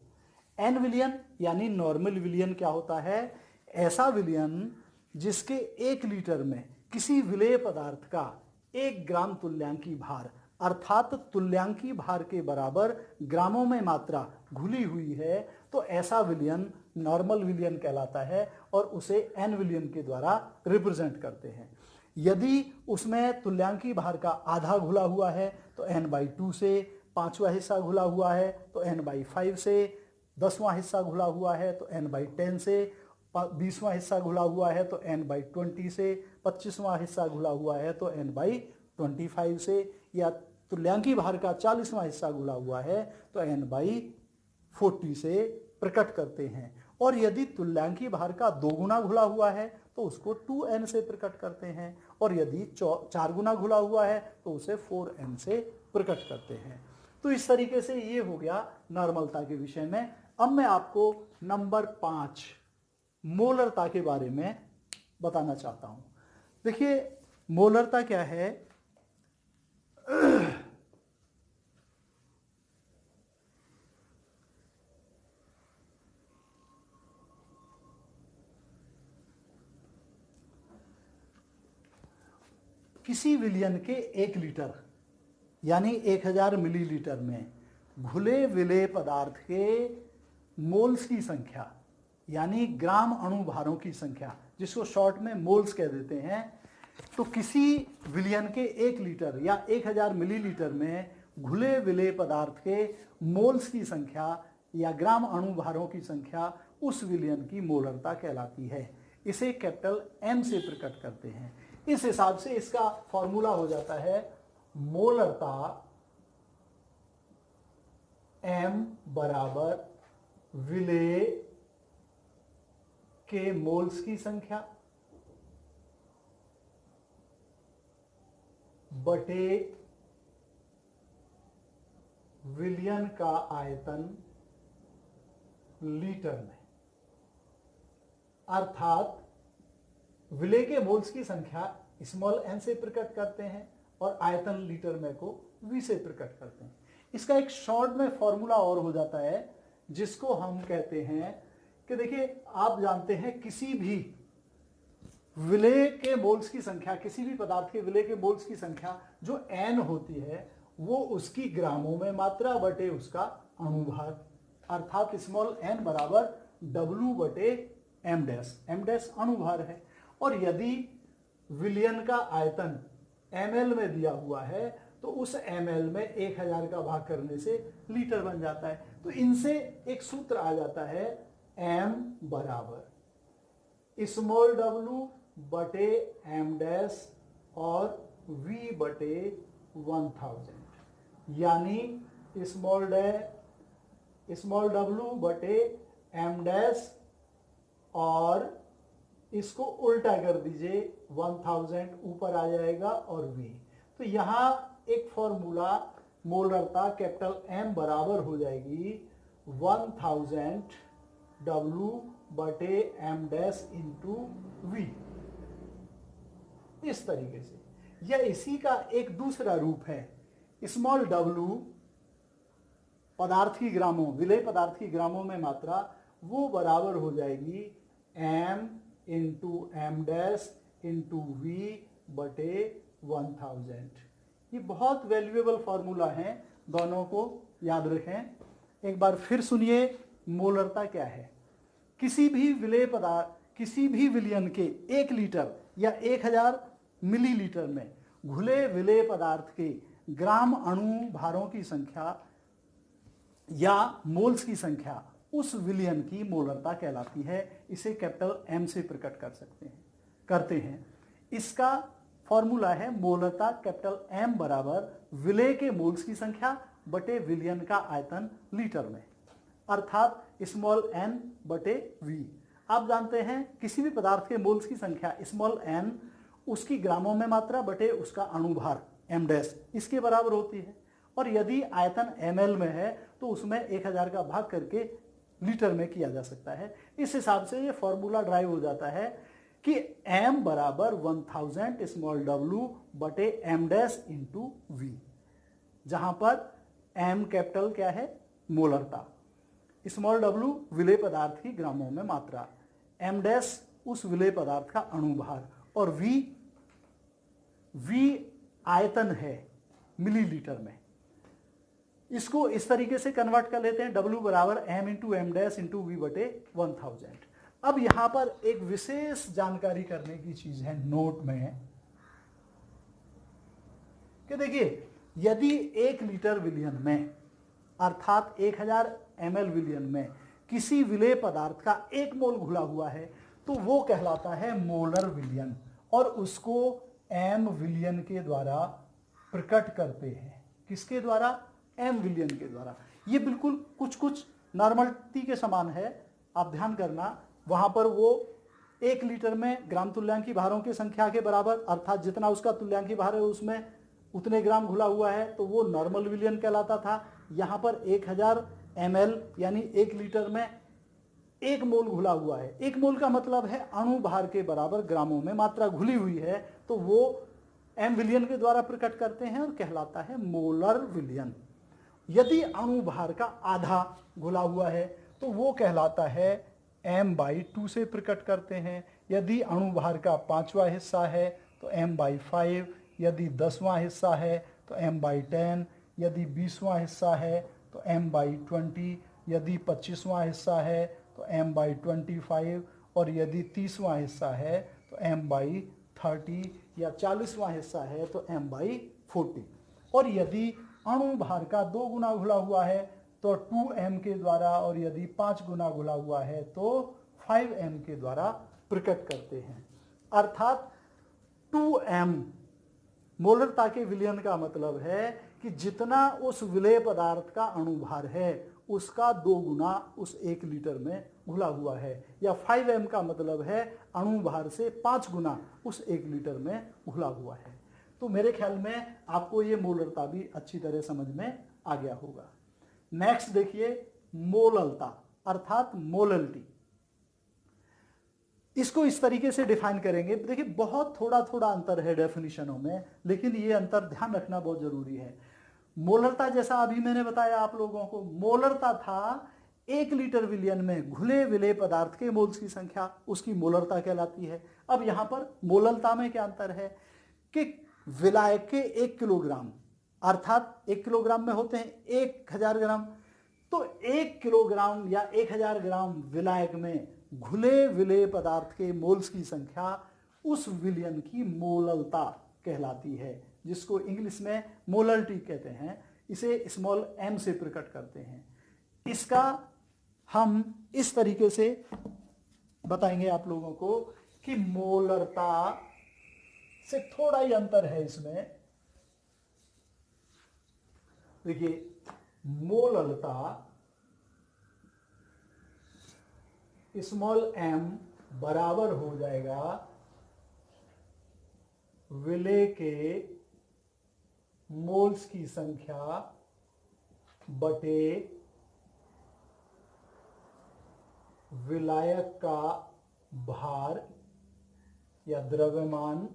N विलयन यानी नॉर्मल विलयन क्या होता है? ऐसा विलयन जिसके 1 लीटर में किसी विलेय पदार्थ का 1 ग्राम तुल्यांकी भार अर्थात तुल्यांकी भार के बराबर ग्रामों में मात्रा घुली हुई है, तो ऐसा विलयन नॉर्मल विलयन कहलाता है, और उसे N विलयन के द्वारा रिप्रेजेंट करते हैं। यदि उसमें तुल्यांकी भार का आधा घुला हुआ है तो N/2 से, 5वां हिस्सा घुला हुआ है तो N/5 से, 10वां हिस्सा घुला हुआ है तो N/10 से, 20वां हिस्सा घुला हुआ है तो N/20 से, 25वां हिस्सा घुला हुआ है तो N/25 से, या तुल्यांकी भार का 40वां हिस्सा घुला हुआ है तो N/40 से प्रकट करते हैं। और यदि तुल्यांकी भार का 2 गुना घुला हुआ है तो उसको 2N से प्रकट करते हैं, और यदि 4 गुना घुला हुआ है तो उसे 4N से प्रकट करते हैं। तो इस तरीके से ये हो गया नॉर्मलता के विषय में। अब मैं आपको नंबर 5 मोलरता के बारे में बताना चाहता हूं। देखिए मोलरता क्या है? किसी विलयन के 1 लीटर यानी 1000 मिलीलीटर में घुले विलेय पदार्थ के मोल्स की संख्या यानी ग्राम अणुभारों की संख्या, जिसको शॉर्ट में मोल्स कह देते हैं, तो किसी विलयन के 1 लीटर या 1000 मिलीलीटर में घुले विलेय पदार्थ के मोल्स की संख्या या ग्राम अणुभारों की संख्या उस विलयन की मोलरता कहलाती है। इसे कैपिटल M से प्रकट करते हैं। इस हिसाब से इसका फॉर्मूला हो जाता है मोलरता M बराबर विलेय के मोल्स की संख्या बटे विलयन का आयतन लीटर में, अर्थात विलय के मोल्स की संख्या स्मॉल n से प्रकट करते हैं और आयतन लीटर में को v से प्रकट करते हैं। इसका एक शॉर्ट में फॉर्मूला और हो जाता है जिसको हम कहते हैं कि देखिए, आप जानते हैं किसी भी विलय के मोल्स की संख्या, किसी भी पदार्थ के विलय के मोल्स की संख्या जो n होती है वो उसकी ग्रामों में मात्रा बटे उसका अणुभार, अर्थात स्मॉल n बराबर W बटे m डैश अणुभार है। और यदि विलयन का आयतन ml में दिया हुआ है तो उस ml में 1000 का भाग करने से लीटर बन जाता है। तो इनसे एक सूत्र आ जाता है m बराबर स्मॉल w बटे m डैश और v बटे 1000, यानी स्मॉल w बटे m डैश और इसको उल्टा कर दीजिए, 1000 ऊपर आ जाएगा और v। तो यहां एक फॉर्मूला मोलरता कैपिटल M बराबर हो जाएगी 1000 W बटे m डैश इंटू v। इस तरीके से यह इसी का एक दूसरा रूप है। स्मॉल w पदार्थ की ग्रामों, विलय पदार्थ की ग्रामों में मात्रा, वो बराबर हो जाएगी m into M dash into V बटे 1000। ये बहुत वैल्यूएबल फॉर्मूला है, दोनों को याद रखें। एक बार फिर सुनिए, मोलरता क्या है। किसी भी विलय पदार्थ, किसी भी विलयन के 1 लीटर या 1000 मिलीलीटर में घुले विलय पदार्थ के ग्राम अणु भारों की संख्या या मोल्स की संख्या उस विलयन की मोलरता कहलाती है। इसे कैपिटल M से प्रकट करते हैं। इसका फॉर्मूला है मोलरता कैपिटल M बराबर विलय के मोल्स की संख्या बटे विलयन का आयतन लीटर में, अर्थात स्मॉल n बटे v। आप जानते हैं किसी भी पदार्थ के मोल्स की संख्या स्मॉल n उसकी ग्रामों में मात्रा बटे उसका अणुभार m डैश इसके बराबर होती है। और यदि आयतन ml में है तो उसमें 1000 का भाग करके लीटर में किया जा सकता है। इस हिसाब से ये फॉर्मूला ड्राइव हो जाता है कि m बराबर 1000 स्मॉल w बटे m डैश इंटू v, जहां पर m कैपिटल क्या है, मोलरता, स्मॉल w विलय पदार्थ की ग्रामों में मात्रा, m डैश उस विलय पदार्थ का अणुभार और v आयतन है मिलीलीटर में। इसको इस तरीके से कन्वर्ट कर लेते हैं, W बराबर m into M dash into V बटे 1000। अब यहां पर एक विशेष जानकारी करने की चीज है नोट में कि देखिए, यदि 1 लीटर विलयन में अर्थात 1000 ml विलयन में किसी विलय पदार्थ का 1 मोल घुला हुआ है तो वो कहलाता है मोलर विलयन और उसको m विलयन के द्वारा प्रकट करते हैं। किसके द्वारा? m विलयन के द्वारा। ये बिल्कुल कुछ नॉर्मलिटी के समान है, आप ध्यान करना। वहां पर वो 1 लीटर में ग्राम तुल्यांकी भारों की संख्या के बराबर, अर्थात जितना उसका तुल्यांकी भार है उसमें उतने ग्राम घुला हुआ है तो वो नॉर्मल विलयन कहलाता था। यहाँ पर 1000 ml यानी 1 लीटर में 1 मोल घुला हुआ है। 1 मोल का मतलब है अणु भार के बराबर ग्रामों में मात्रा घुली हुई है, तो वो m विलयन के द्वारा प्रकट करते हैं और कहलाता है मोलर विलयन। यदि अणु भार का आधा घुला हुआ है तो वो कहलाता है m/2 से प्रकट करते हैं। यदि अणु भार का 5वां हिस्सा है तो m/5, यदि 10वां हिस्सा है तो m/10, यदि 20वां हिस्सा है तो m/20, यदि 25वां हिस्सा है तो m/25 और यदि 30वां हिस्सा है तो m/30 या 40वां हिस्सा है तो m/40। और यदि अणु भार का 2 गुना घुला हुआ है तो 2m के द्वारा, और यदि 5 गुना घुला हुआ है तो 5m के द्वारा प्रकट करते हैं। अर्थात 2m मोलरता के विलयन का मतलब है कि जितना उस विलय पदार्थ का अणुभार है उसका 2 गुना उस 1 लीटर में घुला हुआ है, या 5m का मतलब है अणु भार से 5 गुना उस 1 लीटर में घुला हुआ है। तो मेरे ख्याल में आपको ये मोलरता भी अच्छी तरह समझ में आ गया होगा। नेक्स्ट देखिए मोललता अर्थात मोललिटी। इसको इस तरीके से डिफाइन करेंगे। देखिए बहुत थोड़ा थोड़ा अंतर है डेफिनेशनों में, लेकिन ये अंतर ध्यान रखना बहुत जरूरी है। मोलरता जैसा अभी मैंने बताया आप लोगों को, मोलरता था 1 लीटर विलयन में घुले विलेय पदार्थ के मोल्स की संख्या, उसकी मोलरता कहलाती है। अब यहां पर मोललता में क्या अंतर है कि विलायक के 1 किलोग्राम अर्थात 1 किलोग्राम में होते हैं 1000 ग्राम, तो 1 किलोग्राम या 1000 ग्राम विलायक में घुले विलेय पदार्थ के मोल्स की संख्या उस विलयन की मोललता कहलाती है, जिसको इंग्लिश में मोललिटी कहते हैं। इसे स्मॉल m से प्रकट करते हैं। इसका हम इस तरीके से बताएंगे आप लोगों को कि मोलरता से थोड़ा ही अंतर है इसमें। देखिए मोललता स्मॉल m बराबर हो जाएगा विलेय के मोल्स की संख्या बटे विलायक का भार या द्रव्यमान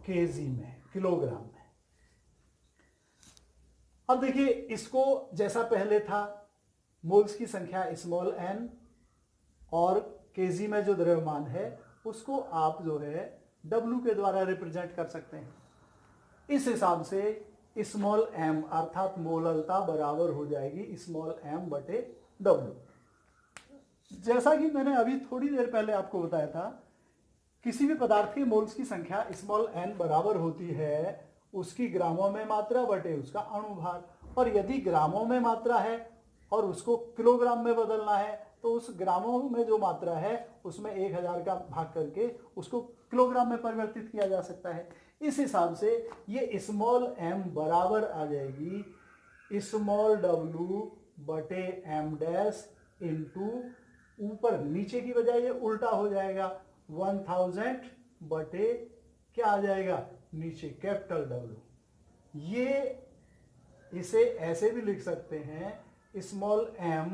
केजी में, किलोग्राम में। अब देखिए इसको जैसा पहले था मोल्स की संख्या स्मॉल n और केजी में जो द्रव्यमान है उसको आप जो है W के द्वारा रिप्रेजेंट कर सकते हैं। इस हिसाब से स्मॉल m अर्थात मोललता बराबर हो जाएगी स्मॉल m बटे W। जैसा कि मैंने अभी थोड़ी देर पहले आपको बताया था, किसी भी पदार्थ के मोल्स की संख्या स्मॉल n बराबर होती है उसकी ग्रामों में मात्रा बटे उसका अणुभार, और यदि ग्रामों में मात्रा है और उसको किलोग्राम में बदलना है तो उस ग्रामों में जो मात्रा है उसमें 1000 का भाग करके उसको किलोग्राम में परिवर्तित किया जा सकता है। इस हिसाब से ये स्मॉल m बराबर आ जाएगी स्मॉल w बटे m डैश इंटू, ऊपर नीचे की बजाय ये उल्टा हो जाएगा 1000 बटे क्या आ जाएगा नीचे कैपिटल W। ये इसे ऐसे भी लिख सकते हैं स्मॉल m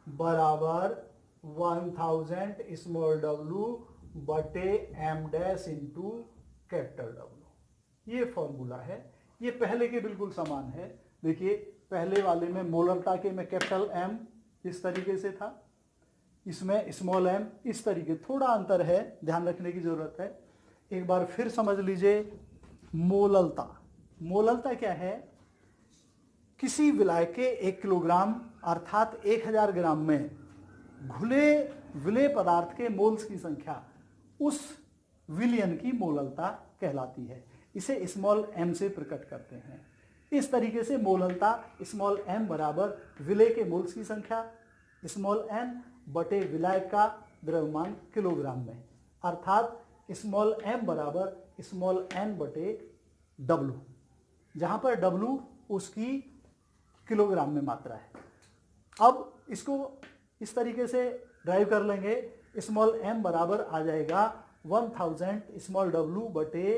बराबर 1000 स्मॉल w बटे m dash into capital W। ये फॉर्मूला है, ये पहले के बिल्कुल समान है। देखिए पहले वाले में मोलरता के में कैपिटल M इस तरीके से था, इसमें स्मॉल m इस तरीके, थोड़ा अंतर है, ध्यान रखने की जरूरत है। एक बार फिर समझ लीजिए मोललता। मोललता क्या है? किसी विलाय के 1 किलोग्राम अर्थात 1000 ग्राम में घुले विलेय पदार्थ के मोल्स की संख्या उस विलयन की मोललता कहलाती है। इसे स्मॉल m से प्रकट करते हैं। इस तरीके से मोललता स्मॉल m बराबर विलेय के मोल्स की संख्या स्मॉल n बटे विलायक का द्रव्यमान किलोग्राम में, अर्थात स्मॉल m बराबर स्मॉल n बटे W, जहां पर W उसकी किलोग्राम में मात्रा है। अब इसको इस तरीके से ड्राइव कर लेंगे, स्मॉल m बराबर आ जाएगा 1000 स्मॉल w बटे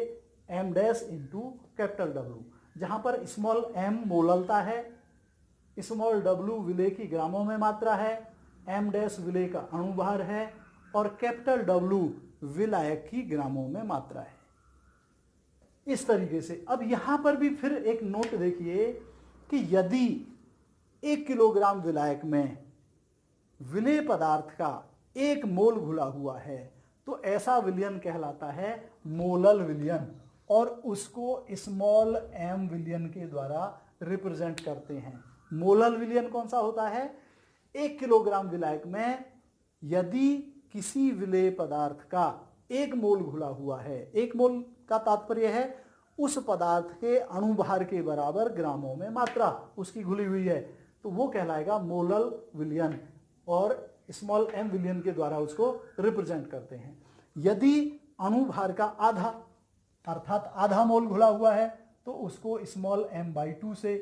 m dash into capital W, जहां पर स्मॉल m मोललता है, स्मॉल w विलेय की ग्रामों में मात्रा है, m डैश विलेय का अणुभार है और कैपिटल W विलायक की ग्रामों में मात्रा है। इस तरीके से अब यहां पर भी फिर एक नोट देखिए कि यदि 1 किलोग्राम विलायक में विलेय पदार्थ का 1 मोल घुला हुआ है तो ऐसा विलयन कहलाता है मोलल विलयन, और उसको स्मॉल m विलयन के द्वारा रिप्रेजेंट करते हैं। मोलल विलयन कौन सा होता है? 1 किलोग्राम विलायक में यदि किसी विलेय पदार्थ का 1 मोल घुला हुआ है, 1 मोल का तात्पर्य है उस पदार्थ के अणुभार के बराबर ग्रामों में मात्रा उसकी घुली हुई है, तो वो कहलाएगा मोलल विलयन, और स्मॉल m विलयन के द्वारा उसको रिप्रेजेंट करते हैं। यदि अणुभार का आधा अर्थात आधा मोल घुला हुआ है तो उसको स्मॉल m/2 से,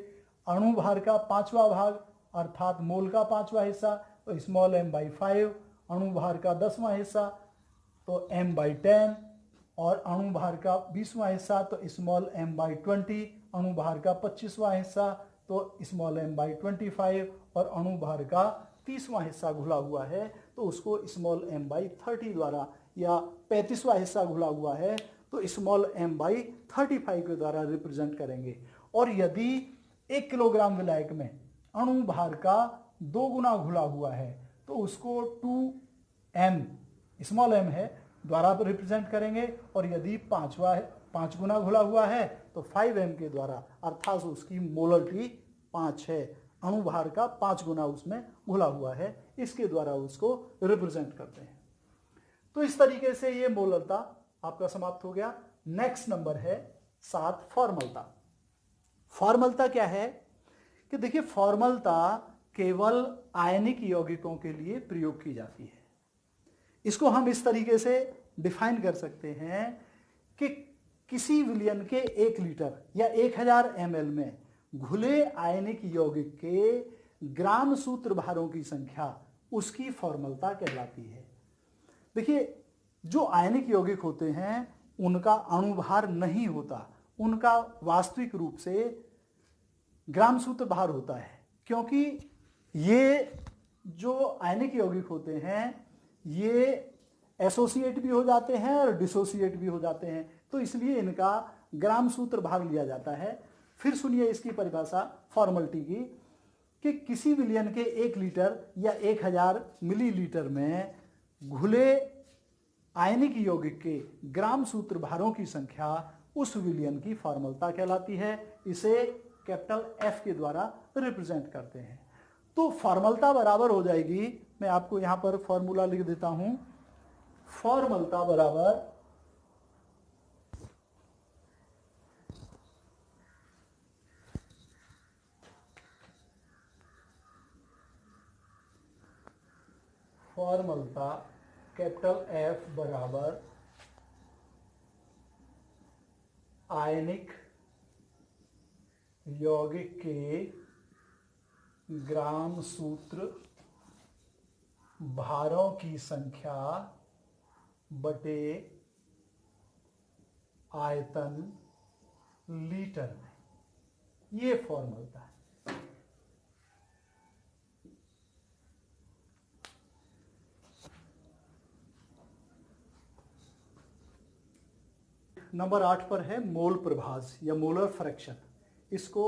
अणु भार का 5वां भाग अर्थात मोल का 5वां हिस्सा तो स्मॉल m/5, अणु भार का 10वां हिस्सा तो m/10, और अणु भार का 20वां हिस्सा तो स्मॉल m/20, अणु भार का 25वां हिस्सा तो स्मॉल m/25, और अणु भार का 30वां हिस्सा घुला हुआ है तो उसको स्मॉल m/30 द्वारा, या 35वां हिस्सा घुला हुआ है तो स्मॉल m/35 के द्वारा रिप्रेजेंट करेंगे। और यदि 1 किलोग्राम विलायक में अणु भार का 2 गुना घुला हुआ है तो उसको 2m स्मॉल m है द्वारा रिप्रेजेंट करेंगे, और यदि 5 गुना घुला हुआ है तो 5m के द्वारा, अर्थात उसकी मोलरिटी 5 है, अणु भार का 5 गुना उसमें घुला हुआ है, इसके द्वारा उसको रिप्रेजेंट करते हैं। तो इस तरीके से ये मोलरता आपका समाप्त हो गया। नेक्स्ट नंबर है 7 फॉर्मलता। फॉर्मलता क्या है कि देखिए, फॉर्मलता केवल आयनिक यौगिकों के लिए प्रयोग की जाती है। इसको हम इस तरीके से डिफाइन कर सकते हैं कि किसी विलयन के 1 लीटर या 1000 ml में घुले आयनिक यौगिक के ग्राम सूत्र भारों की संख्या उसकी फॉर्मलता कहलाती है। देखिए, जो आयनिक यौगिक होते हैं उनका अणुभार नहीं होता, उनका वास्तविक रूप से ग्राम सूत्र भार होता है, क्योंकि ये जो आयनिक यौगिक होते हैं ये एसोसिएट भी हो जाते हैं और डिसोसिएट भी हो जाते हैं, तो इसलिए इनका ग्राम सूत्र भार लिया जाता है। फिर सुनिए इसकी परिभाषा फॉर्मलिटी की, कि किसी विलयन के 1 लीटर या 1000 मिलीलीटर में घुले आयनिक यौगिक के ग्राम सूत्र भारों की संख्या उस विलयन की फॉर्मलता कहलाती है। इसे कैपिटल F के द्वारा रिप्रेजेंट करते हैं। तो फॉर्मलता बराबर हो जाएगी, मैं आपको यहां पर फॉर्मूला लिख देता हूं, फॉर्मलता बराबर फॉर्मलता कैपिटल F बराबर आयनिक यौगिक के ग्राम सूत्र भारों की संख्या बटे आयतन लीटर में, ये फॉर्मूला है। नंबर 8 पर है मोल प्रभाज या मोलर फ्रैक्शन। इसको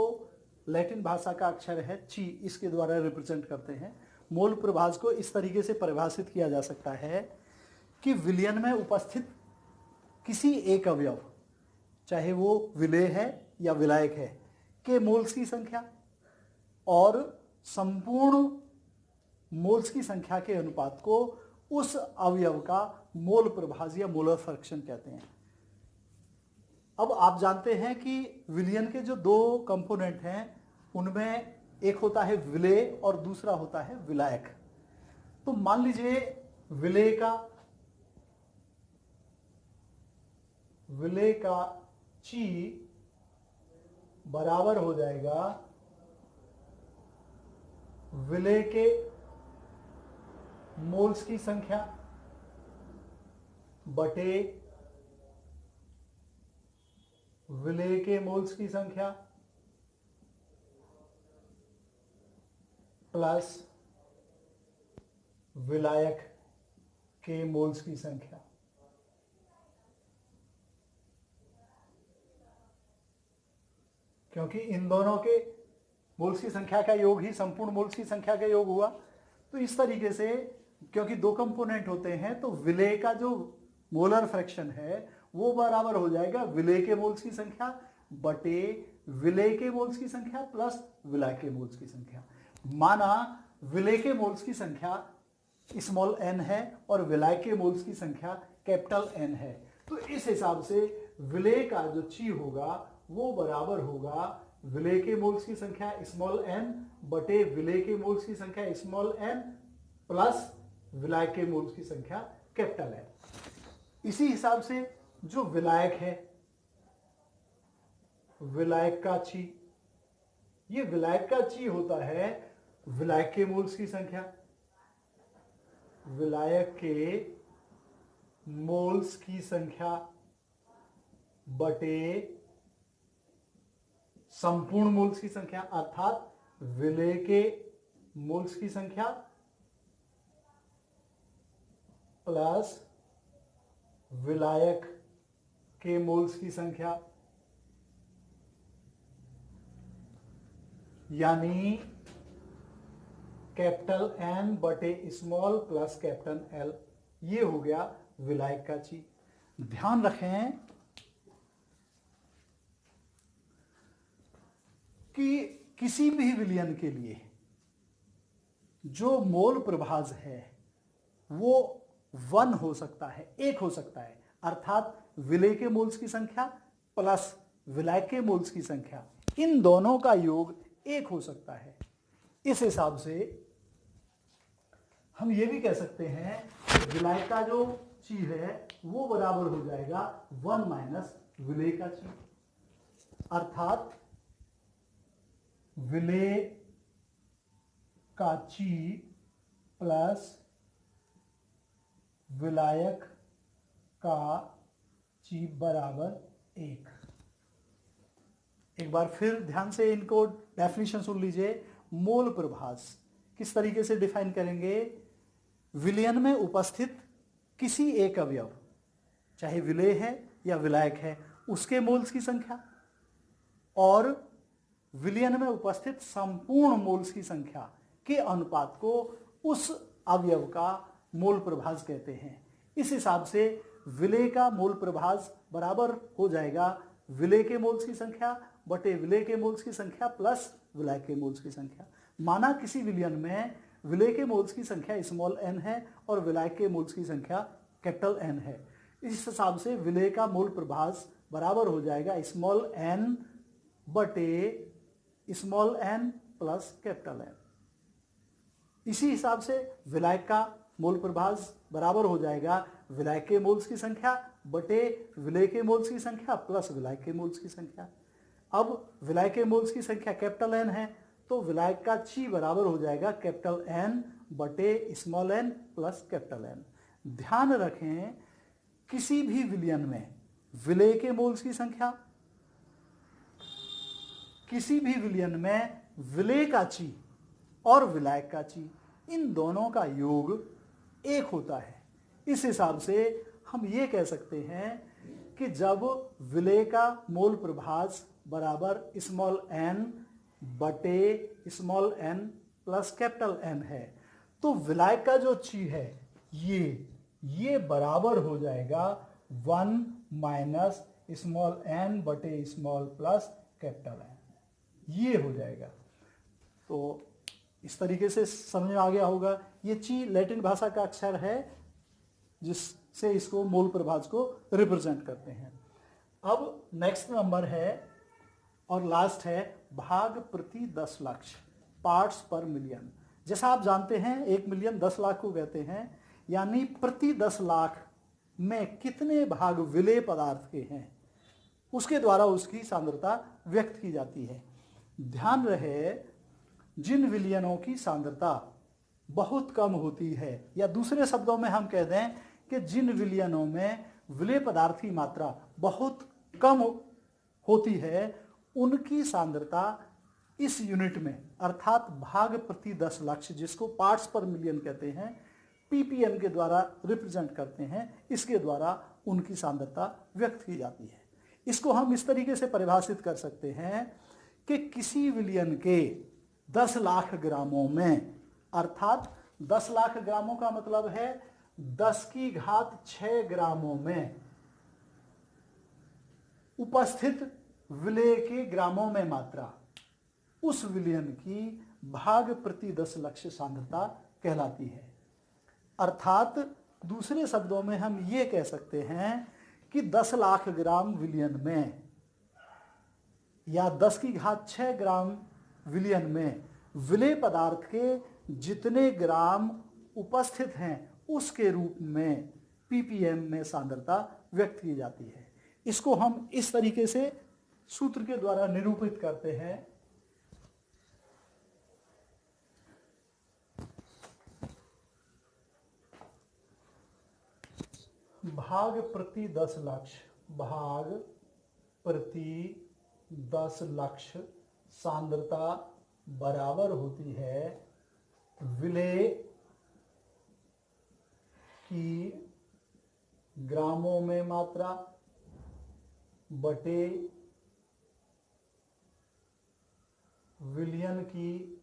लैटिन भाषा का अक्षर है ची, इसके द्वारा रिप्रेजेंट करते हैं। मोल प्रभाज को इस तरीके से परिभाषित किया जा सकता है कि विलयन में उपस्थित किसी एक अवयव, चाहे वो विलेय है या विलायक है, के मोल्स की संख्या और संपूर्ण मोल्स की संख्या के अनुपात को उस अवयव का मोल प्रभाज या मोलर फ्रैक्शन कहते हैं। अब आप जानते हैं कि विलयन के जो 2 कंपोनेंट हैं उनमें एक होता है विलेय और दूसरा होता है विलायक। तो मान लीजिए विलेय का ची बराबर हो जाएगा विलेय के मोल्स की संख्या बटे विलेय के मोल्स की संख्या प्लस विलायक के मोल्स की संख्या। क्योंकि इन दोनों के मोल्स की संख्या का योग ही संपूर्ण मोल्स की संख्या का योग हुआ, तो इस तरीके से क्योंकि 2 कंपोनेंट होते हैं तो विलेय का जो मोलर फ्रैक्शन है वो बराबर हो जाएगा विलेय के मोल्स की संख्या बटे विलेय के मोल्स की संख्या प्लस विलायक के मोल्स की संख्या। माना विलेय के मोल्स की संख्या स्मॉल n है और विलायक के मोल्स की संख्या कैपिटल N है, तो इस हिसाब से विलेय का जो ची होगा वो बराबर होगा विलेय के मोल्स की संख्या स्मॉल n बटे विलेय के मोल्स की संख्या स्मॉल n प्लस विलायक के मोल्स की संख्या कैपिटल N। इसी हिसाब से जो विलायक है विलायक का ची। ये विलायक का ची होता है विलायक के मोल्स की संख्या, विलायक के मोल्स की संख्या बटे संपूर्ण मोल्स की संख्या, अर्थात विलेय के मोल्स की संख्या प्लस विलायक के मोल्स की संख्या, यानी कैपिटल एन बटे स्मॉल प्लस कैपिटल एल। ये हो गया विलायक का ची। ध्यान रखें कि किसी भी विलयन के लिए जो मोल प्रभाज है वो 1 हो सकता है, 1 हो सकता है, अर्थात विलेय के मोल्स की संख्या प्लस विलायक के मोल्स की संख्या, इन दोनों का योग 1 हो सकता है। इस हिसाब से हम ये भी कह सकते हैं कि विलायक का जो ची है वो बराबर हो जाएगा 1 माइनस विलेय का ची, अर्थात विलेय का ची प्लस विलायक का ची बराबर 1। एक बार फिर ध्यान से इनको डेफिनेशन सुन लीजिए। मोल प्रभाज किस तरीके से डिफाइन करेंगे? विलयन में उपस्थित किसी एक अवयव, चाहे विलेय है या विलायक है, उसके मोल्स की संख्या और विलयन में उपस्थित संपूर्ण मोल्स की संख्या के अनुपात को उस अवयव का मोल प्रभाज कहते हैं। इस हिसाब से विलेय का मोल प्रभाज बराबर हो जाएगा विलेय के मोल्स की संख्या बटे विलेय के मोल्स की संख्या प्लस विलायक के मोल्स की संख्या। माना किसी विलयन में विलेय के मोल्स की संख्या स्मॉल n है और विलायक के मोल्स की संख्या कैपिटल N है। इस हिसाब से विलेय का मोल प्रभाज बराबर हो जाएगा स्मॉल n बटे small n plus capital N। इसी हिसाब से विलायक का मोल प्रभाज बराबर हो जाएगा विलायक के मोल्स की संख्या बटे विलेय के मोल्स की संख्या प्लस विलायक के मोल्स की संख्या। अब विलायक के मोल्स की संख्या कैपिटल N है तो विलायक का ची बराबर हो जाएगा कैपिटल N बटे small n plus capital N। ध्यान रखें किसी भी विलयन में विलेय के मोल्स की संख्या, किसी भी विलयन में विलेय का ची और विलायक का ची, इन दोनों का योग 1 होता है। इस हिसाब से हम ये कह सकते हैं कि जब विलेय का मोल प्रभाज बराबर स्मॉल n बटे small n plus capital N है तो विलायक का जो ची है ये बराबर हो जाएगा 1 माइनस स्मॉल n बटे स्मॉल प्लस कैपिटल N। ये हो जाएगा। तो इस तरीके से समझ में आ गया होगा। ये ची लैटिन भाषा का अक्षर है जिससे इसको मोल प्रभाज को रिप्रेजेंट करते हैं। अब नेक्स्ट नंबर है और लास्ट है भाग प्रति 10 लाख, पार्ट्स पर मिलियन। जैसा आप जानते हैं 1 मिलियन 10 लाख को कहते हैं, यानी प्रति 10 लाख में कितने भाग विलेय पदार्थ के हैं उसके द्वारा उसकी सांद्रता व्यक्त की जाती है। ध्यान रहे जिन विलयनों की सांद्रता बहुत कम होती है, या दूसरे शब्दों में हम कह दें कि जिन विलयनों में विलेय पदार्थ की मात्रा बहुत कम होती है उनकी सांद्रता इस यूनिट में अर्थात भाग प्रति 10 लाख, जिसको पार्ट्स पर मिलियन कहते हैं, ppm के द्वारा रिप्रेजेंट करते हैं, इसके द्वारा उनकी सांद्रता व्यक्त की जाती है। इसको हम इस तरीके से परिभाषित कर सकते हैं कि किसी विलयन के 10 लाख ग्रामों में, अर्थात 10 लाख ग्रामों का मतलब है 10 की घात 6 ग्रामों में उपस्थित विलेय के ग्रामों में मात्रा उस विलयन की भाग प्रति 10 लाख सांद्रता कहलाती है। अर्थात दूसरे शब्दों में हम ये कह सकते हैं कि 10 लाख ग्राम विलयन में या 10 की घात 6 ग्राम विलयन में विलेय पदार्थ के जितने ग्राम उपस्थित हैं उसके रूप में ppm में सांद्रता व्यक्त की जाती है। इसको हम इस तरीके से सूत्र के द्वारा निरूपित करते हैं। भाग प्रति 10 लक्ष, भाग प्रति 10 लक्ष सांद्रता बराबर होती है विलेय की ग्रामों में मात्रा बटे विलयन की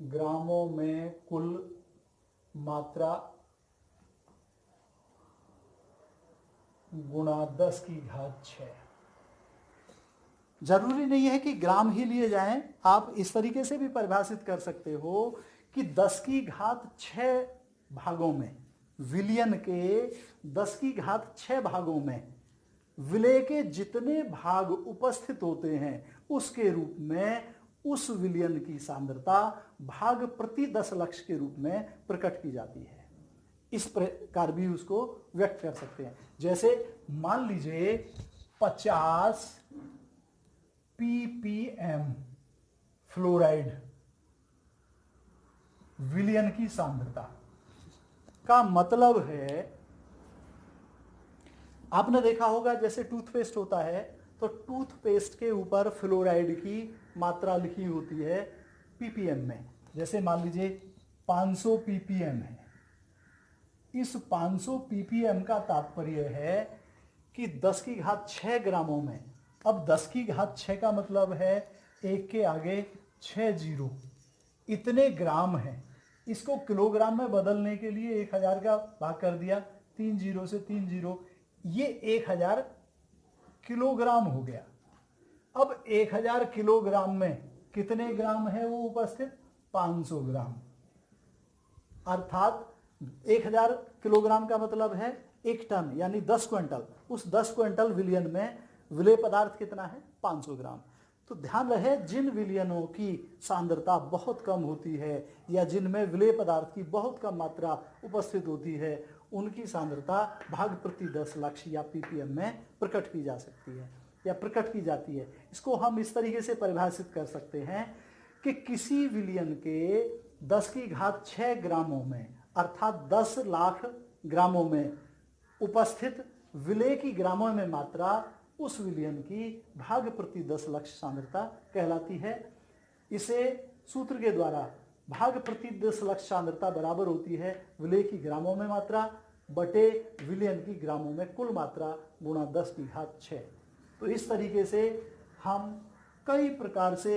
ग्रामों में कुल मात्रा गुणा 10 की घात 6। जरूरी नहीं है कि ग्राम ही लिए जाएं, आप इस तरीके से भी परिभाषित कर सकते हो कि 10 की घात 6 भागों में, विलयन के 10 की घात 6 भागों में विलेय के जितने भाग उपस्थित होते हैं उसके रूप में उस विलयन की सांद्रता भाग प्रति 10 लक्ष के रूप में प्रकट की जाती है। इस प्रकार भी उसको व्यक्त कर सकते हैं। जैसे मान लीजिए 50 ppm फ्लोराइड विलयन की सांद्रता का मतलब है, आपने देखा होगा जैसे टूथपेस्ट होता है तो टूथपेस्ट के ऊपर फ्लोराइड की मात्रा लिखी होती है ppm में। जैसे मान लीजिए 500 ppm है। इस 500 ppm का तात्पर्य है कि 10 की घात 6 ग्रामों में, अब 10 की घात 6 का मतलब है 1 के आगे 6 जीरो, इतने ग्राम है। इसको किलोग्राम में बदलने के लिए 1000 का भाग कर दिया, 3 जीरो से 3 जीरो, ये 1000 किलोग्राम हो गया। अब 1000 किलोग्राम में कितने ग्राम है वो उपस्थित? 500 ग्राम। अर्थात 1000 किलोग्राम का मतलब है 1 टन यानी 10 क्विंटल। उस 10 क्विंटल विलयन में विलेय पदार्थ कितना है? 500 ग्राम। तो ध्यान रहे, जिन विलयनों की सांद्रता बहुत कम होती है या जिनमें विलेय पदार्थ की बहुत कम मात्रा उपस्थित होती है उनकी सांद्रता भाग प्रति 10 लक्ष या ppm में प्रकट की जा सकती है या प्रकट की जाती है। इसको हम इस तरीके से परिभाषित कर सकते हैं कि किसी विलयन के 10 की घात 6 ग्रामों में अर्थात 10 लाख ग्रामों में उपस्थित विलेय की ग्रामों में मात्रा उस विलयन की भाग प्रति 10 लक्ष सांद्रता कहलाती है। इसे सूत्र के द्वारा भाग प्रति 10 लक्ष सांद्रता बराबर होती है विलेय की ग्रामों में मात्रा बटे विलयन की ग्रामों में कुल मात्रा गुणा 10 की घात 6। तो इस तरीके से हम कई प्रकार से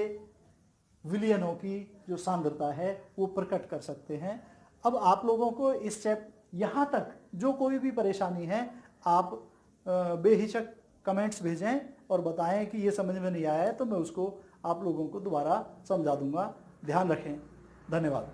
विलयनों की जो सांद्रता है वो प्रकट कर सकते हैं। अब आप लोगों को इस यहाँ तक जो कोई भी परेशानी है आप बेहिचक कमेंट्स भेजें और बताएं कि ये समझ में नहीं आया है तो मैं उसको आप लोगों को दोबारा समझा दूंगा। ध्यान रखें। धन्यवाद।